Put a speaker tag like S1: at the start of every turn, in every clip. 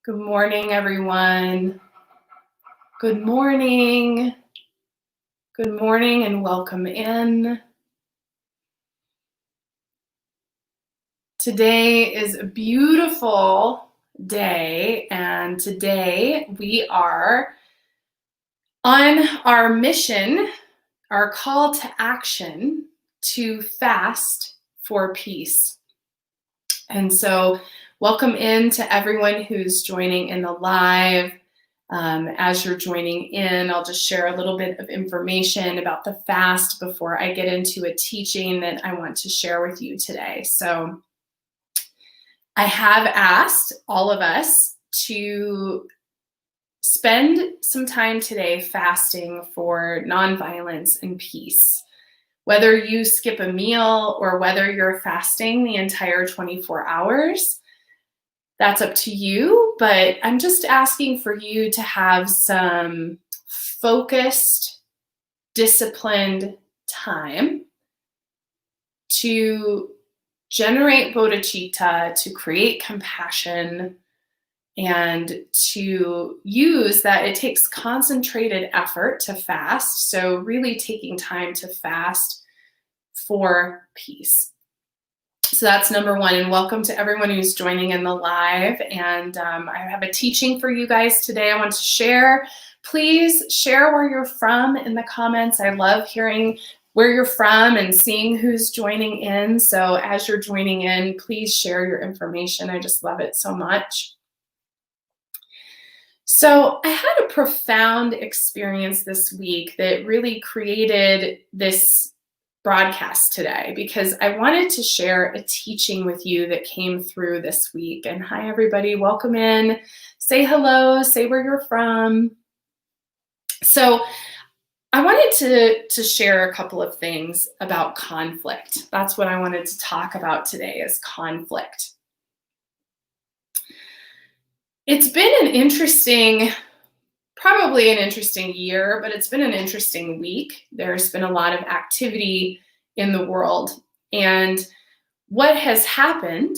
S1: Good morning, everyone. Good morning. Good morning and welcome in. Today is a beautiful day, and today we are on our mission, our call to action to fast for peace. And so welcome in to everyone who's joining in the live. As you're joining in, I'll just share a little bit of information about the fast before I get into a teaching that I want to share with you today. So I have asked all of us to spend some time today fasting for nonviolence and peace. Whether you skip a meal or whether you're fasting the entire 24 hours, that's up to you, but I'm just asking for you to have some focused, disciplined time to generate bodhicitta, to create compassion, and to use that. It takes concentrated effort to fast, so really taking time to fast for peace. So that's number one, and welcome to everyone who's joining in the live. And I have a teaching for you guys today I want to share. Please share where you're from in the comments. I love hearing where you're from and seeing who's joining in. So as you're joining in, please share your information. I just love it so much. So I had a profound experience this week that really created this broadcast today, because I wanted to share a teaching with you that came through this week. And hi, everybody, welcome in. Say hello, say where you're from. So I wanted to share a couple of things about conflict. That's what I wanted to talk about today, is conflict. It's been probably an interesting year, but it's been an interesting week. There's been a lot of activity in the world. And what has happened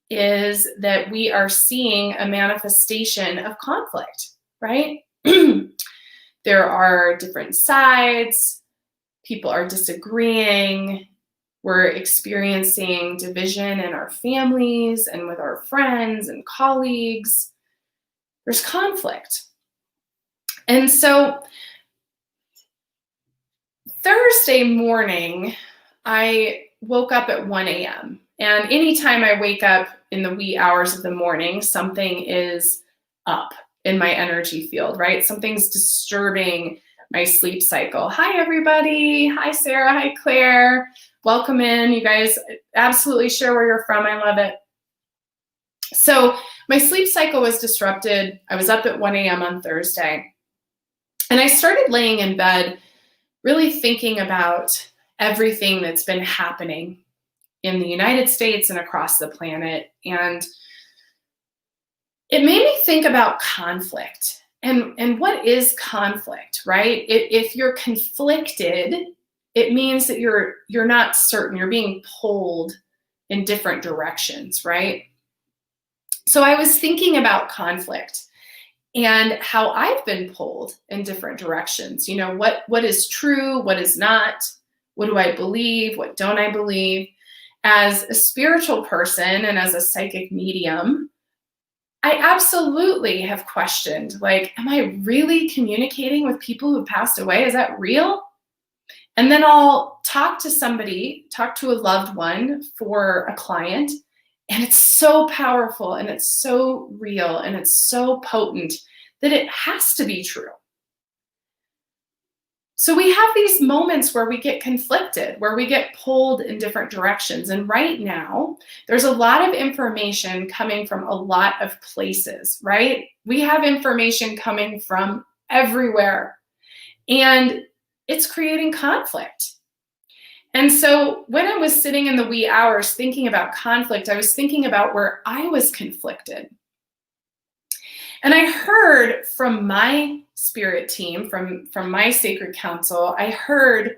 S1: is that we are seeing a manifestation of conflict, right? There are different sides. People are disagreeing. We're experiencing division in our families and with our friends and colleagues. There's conflict. And so Thursday morning, I woke up at 1 a.m. And anytime I wake up in the wee hours of the morning, something is up in my energy field, right? Something's disturbing my sleep cycle. Hi, everybody. Hi, Sarah. Hi, Claire. Welcome in. You guys absolutely share where you're from. I love it. So my sleep cycle was disrupted. I was up at 1 a.m. on Thursday. And I started laying in bed really thinking about everything that's been happening in the United States and across the planet. And it made me think about conflict. And what is conflict, right? If you're conflicted, it means that you're not certain. You're being pulled in different directions, right? So I was thinking about conflict and how I've been pulled in different directions. You know, what is true, what is not, what do I believe, what don't I believe? As a spiritual person and as a psychic medium, I absolutely have questioned, like, am I really communicating with people who passed away? Is that real? And then I'll talk to a loved one for a client, and it's so powerful and it's so real and it's so potent that it has to be true. So we have these moments where we get conflicted, where we get pulled in different directions. And right now, there's a lot of information coming from a lot of places, right? We have information coming from everywhere, and it's creating conflict. And so when I was sitting in the wee hours thinking about conflict, I was thinking about where I was conflicted. And I heard from my spirit team, from my sacred council, I heard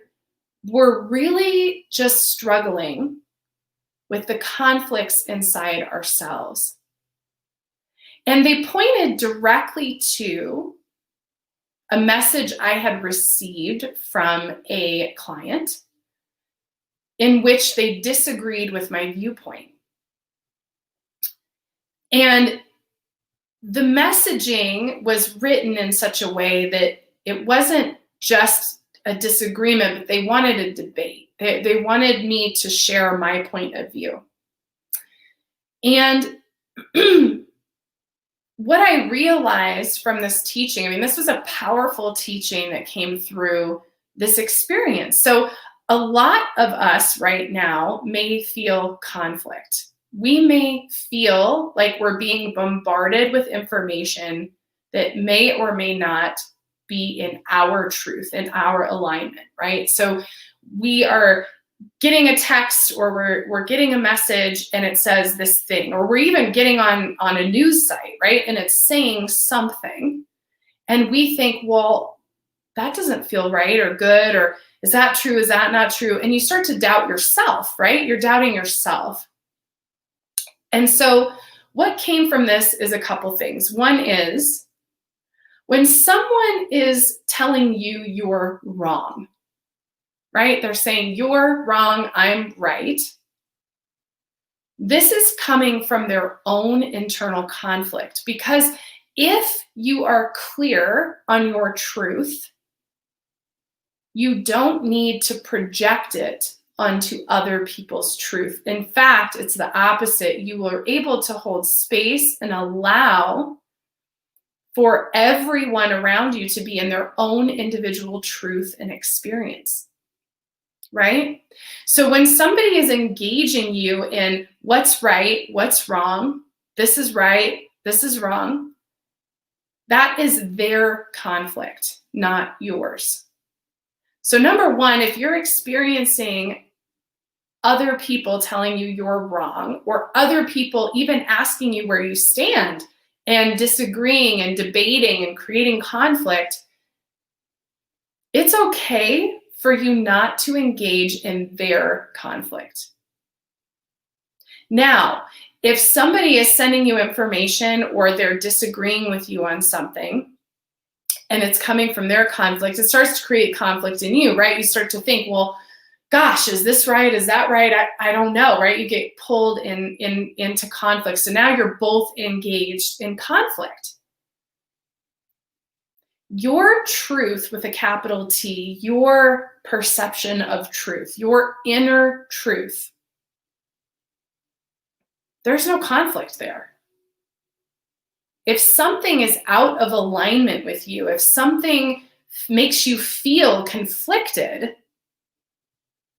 S1: we're really just struggling with the conflicts inside ourselves. And they pointed directly to a message I had received from a client in which they disagreed with my viewpoint. And the messaging was written in such a way that it wasn't just a disagreement, but they wanted a debate. They wanted me to share my point of view. And what I realized from this teaching, I mean, this was a powerful teaching that came through this experience. So a lot of us right now may feel conflict. We may feel like we're being bombarded with information that may or may not be in our truth, in our alignment, right? So we are getting a text, or we're getting a message and it says this thing, or we're even getting on a news site, right? And it's saying something. And we think, well, that doesn't feel right or good, or is that true? Is that not true? And you start to doubt yourself, right? You're doubting yourself. And so what came from this is a couple things. One is when someone is telling you you're wrong, right? They're saying you're wrong, I'm right. This is coming from their own internal conflict, because if you are clear on your truth, you don't need to project it onto other people's truth. In fact, it's the opposite. You are able to hold space and allow for everyone around you to be in their own individual truth and experience, right? So when somebody is engaging you in what's right, what's wrong, this is right, this is wrong, that is their conflict, not yours. So number one, if you're experiencing other people telling you you're wrong, or other people even asking you where you stand and disagreeing and debating and creating conflict, it's okay for you not to engage in their conflict. Now, if somebody is sending you information or they're disagreeing with you on something and it's coming from their conflict, it starts to create conflict in you, right? You start to think, well, gosh, is this right? Is that right? I don't know, right? You get pulled into conflict. So now you're both engaged in conflict. Your truth with a capital T, your perception of truth, your inner truth, there's no conflict there. If something is out of alignment with you, if something makes you feel conflicted,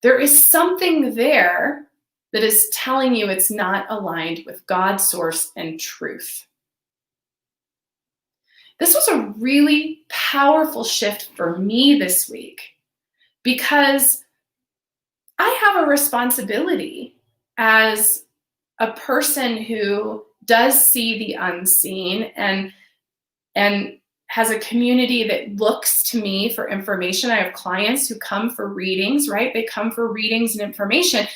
S1: there is something there that is telling you it's not aligned with God's source and truth. This was a really powerful shift for me this week, because I have a responsibility as a person who does see the unseen and has a community that looks to me for information. I have clients who come for readings, right? They come for readings and information.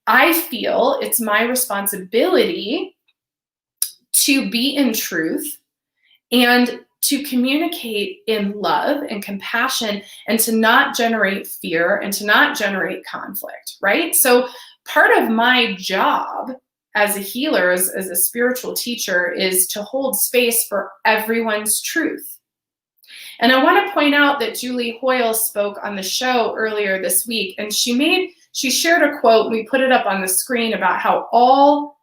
S1: I feel it's my responsibility to be in truth and to communicate in love and compassion, and to not generate fear and to not generate conflict, right? So part of my job as a healer, as a spiritual teacher, is to hold space for everyone's truth. And I want to point out that Julie Hoyle spoke on the show earlier this week, and she shared a quote, we put it up on the screen, about how all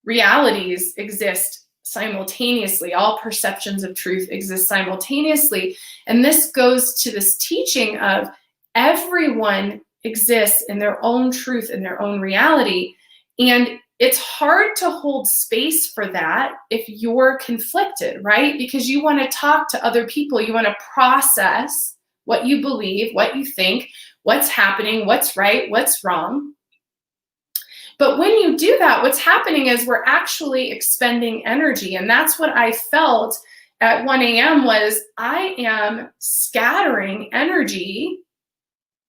S1: realities exist simultaneously. All perceptions of truth exist simultaneously. And this goes to this teaching of everyone exists in their own truth, in their own reality. And it's hard to hold space for that if you're conflicted, right? Because you want to talk to other people. You want to process what you believe, what you think, what's happening, what's right, what's wrong. But when you do that, what's happening is we're actually expending energy. And that's what I felt at 1 a.m. was I am scattering energy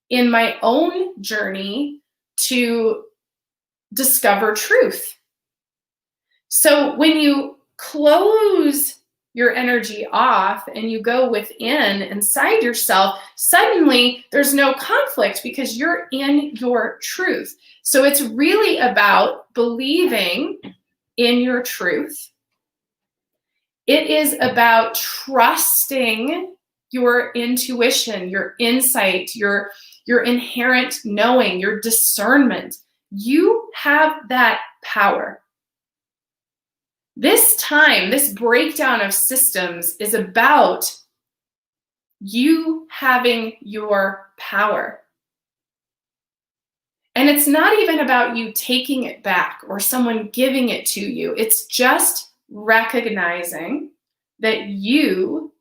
S1: in my own journey to discover truth. So when you close your energy off and you go within inside yourself, suddenly there's no conflict because you're in your truth. So it's really about believing in your truth. It is about trusting your intuition, your insight, your inherent knowing, your discernment. You have that power. This time, this breakdown of systems is about you having your power. And it's not even about you taking it back or someone giving it to you. It's just recognizing that you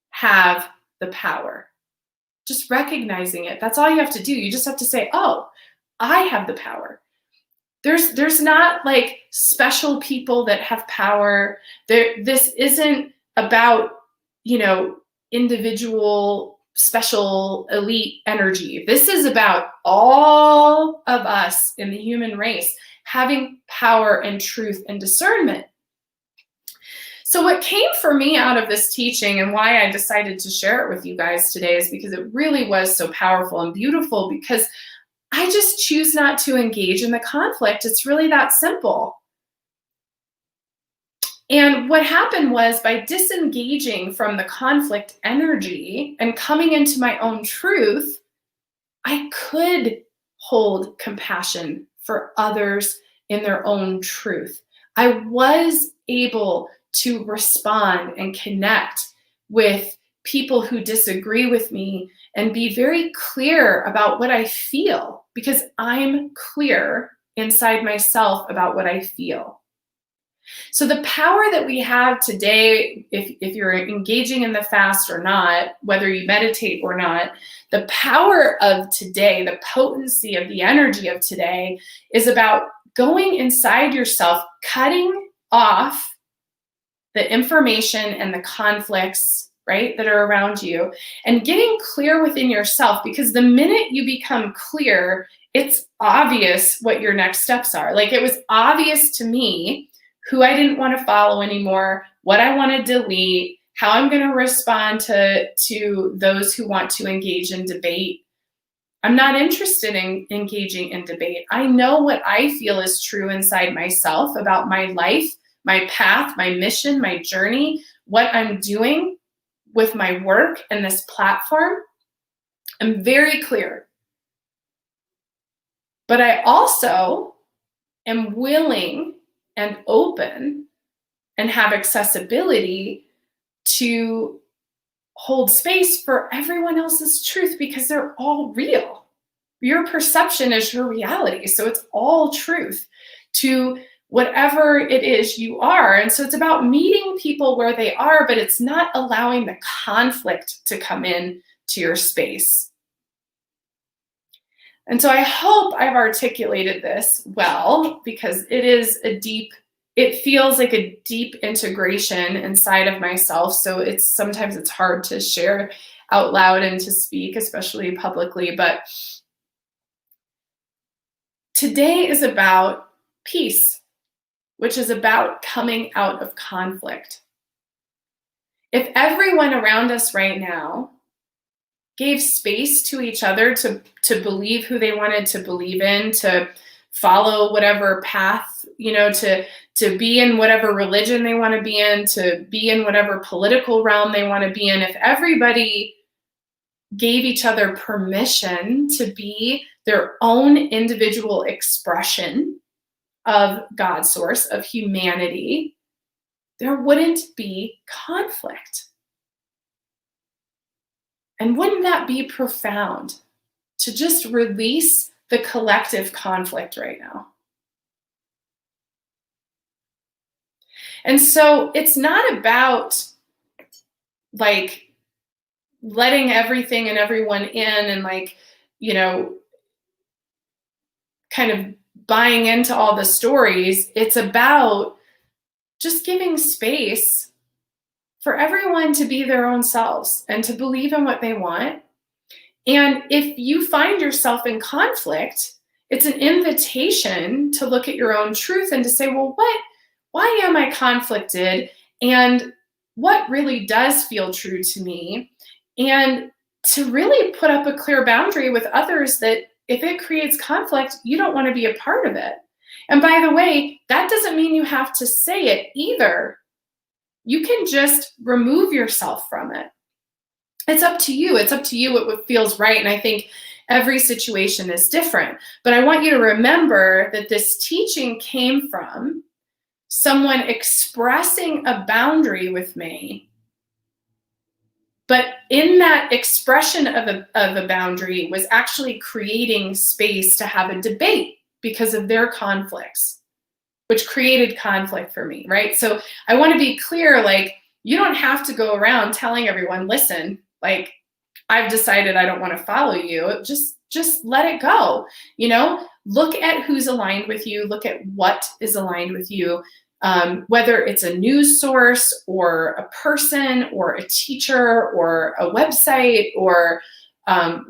S1: have the power. Just recognizing it. That's all you have to do. You just have to say, oh, I have the power. There's not like special people that have power. This isn't about, individual, special, elite energy. This is about all of us in the human race having power and truth and discernment. So what came for me out of this teaching and why I decided to share it with you guys today is because it really was so powerful and beautiful, because I just choose not to engage in the conflict. It's really that simple. And what happened was, by disengaging from the conflict energy and coming into my own truth, I could hold compassion for others in their own truth. I was able to respond and connect with people who disagree with me and be very clear about what I feel, because I'm clear inside myself about what I feel. So the power that we have today, if you're engaging in the fast or not, whether you meditate or not, the power of today, the potency of the energy of today is about going inside yourself, cutting off the information and the conflicts, right, that are around you, and getting clear within yourself. Because the minute you become clear, it's obvious what your next steps are. Like, it was obvious to me who I didn't want to follow anymore, what I want to delete, how I'm going to respond to those who want to engage in debate. I'm not interested in engaging in debate. I know what I feel is true inside myself about my life, my path, my mission, my journey, what I'm doing with my work and this platform. I'm very clear. But I also am willing and open and have accessibility to hold space for everyone else's truth, because they're all real. Your perception is your reality. So it's all truth to whatever it is you are. And so it's about meeting people where they are, but it's not allowing the conflict to come in to your space. And so I hope I've articulated this well, because it feels like a deep integration inside of myself. So sometimes it's hard to share out loud and to speak, especially publicly. But today is about peace, which is about coming out of conflict. If everyone around us right now gave space to each other to believe who they wanted to believe in, to follow whatever path, to be in whatever religion they want to be in, to be in whatever political realm they want to be in, if everybody gave each other permission to be their own individual expression of God source, of humanity, there wouldn't be conflict. And wouldn't that be profound, to just release the collective conflict right now? And so it's not about like letting everything and everyone in and kind of buying into all the stories. It's about just giving space for everyone to be their own selves and to believe in what they want. And if you find yourself in conflict, it's an invitation to look at your own truth and to say, well, why am I conflicted, and what really does feel true to me, and to really put up a clear boundary with others that if it creates conflict, you don't want to be a part of it. And by the way, that doesn't mean you have to say it either. You can just remove yourself from it. It's up to you. It's up to you what feels right. And I think every situation is different. But I want you to remember that this teaching came from someone expressing a boundary with me. But in that expression of a boundary was actually creating space to have a debate because of their conflicts, which created conflict for me, right? So I want to be clear, like, you don't have to go around telling everyone, listen, like, I've decided I don't want to follow you. Just let it go. Look at who's aligned with you. Look at what is aligned with you. Whether it's a news source or a person or a teacher or a website or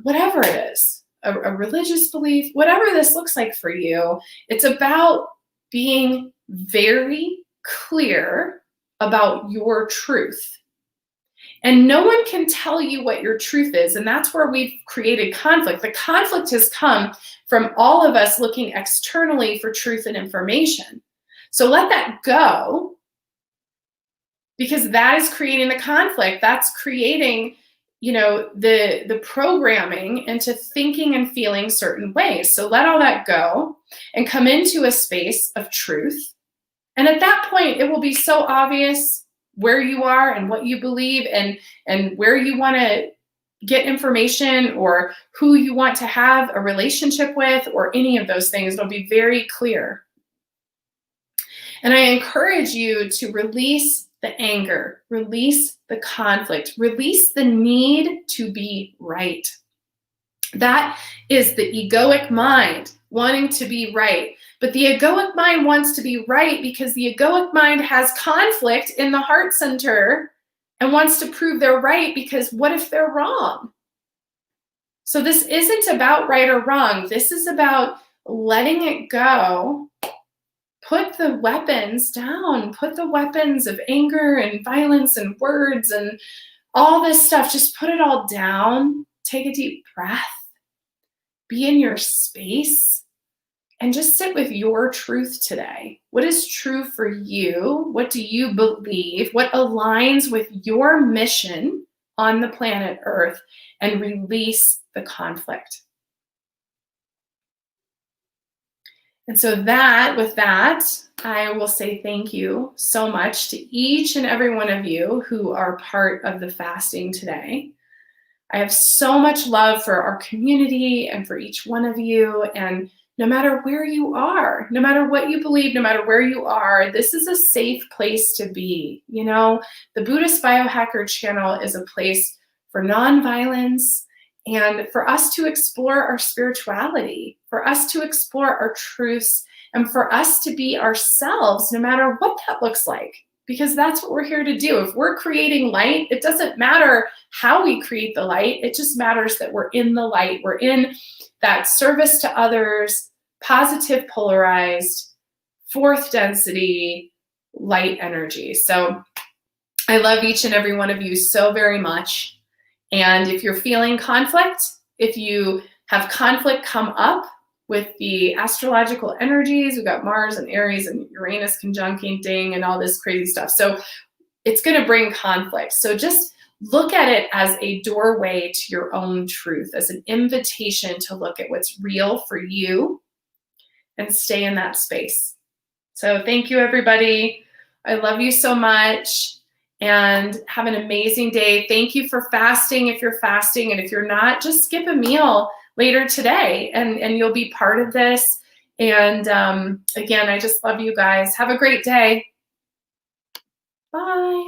S1: whatever it is, a religious belief, whatever this looks like for you, it's about being very clear about your truth. And no one can tell you what your truth is. And that's where we've created conflict. The conflict has come from all of us looking externally for truth and information. So let that go, because that is creating the conflict. That's creating, the programming into thinking and feeling certain ways. So let all that go and come into a space of truth. And at that point, it will be so obvious where you are and what you believe and where you want to get information or who you want to have a relationship with or any of those things. It'll be very clear. And I encourage you to release the anger, release the conflict, release the need to be right. That is the egoic mind wanting to be right. But the egoic mind wants to be right because the egoic mind has conflict in the heart center and wants to prove they're right, because what if they're wrong? So this isn't about right or wrong. This is about letting it go. Put the weapons down. Put the weapons of anger and violence and words and all this stuff. Just put it all down. Take a deep breath. Be in your space and just sit with your truth today. What is true for you? What do you believe? What aligns with your mission on the planet Earth? And release the conflict. And so with that, I will say thank you so much to each and every one of you who are part of the fasting today. I have so much love for our community and for each one of you. And no matter where you are, no matter what you believe, no matter where you are, this is a safe place to be. The Buddhist Biohacker channel is a place for nonviolence and for us to explore our spirituality, for us to explore our truths, and for us to be ourselves, no matter what that looks like, because that's what we're here to do. If we're creating light, it doesn't matter how we create the light. It just matters that we're in the light. We're in that service to others, positive, polarized, fourth density, light energy. So I love each and every one of you so very much. And if you're feeling conflict, if you have conflict come up with the astrological energies, we've got Mars and Aries and Uranus conjuncting and all this crazy stuff. So it's going to bring conflict. So just look at it as a doorway to your own truth, as an invitation to look at what's real for you and stay in that space. So thank you, everybody. I love you so much. And have an amazing day. Thank you for fasting if you're fasting. And if you're not, just skip a meal later today and you'll be part of this. And again, I just love you guys. Have a great day. Bye.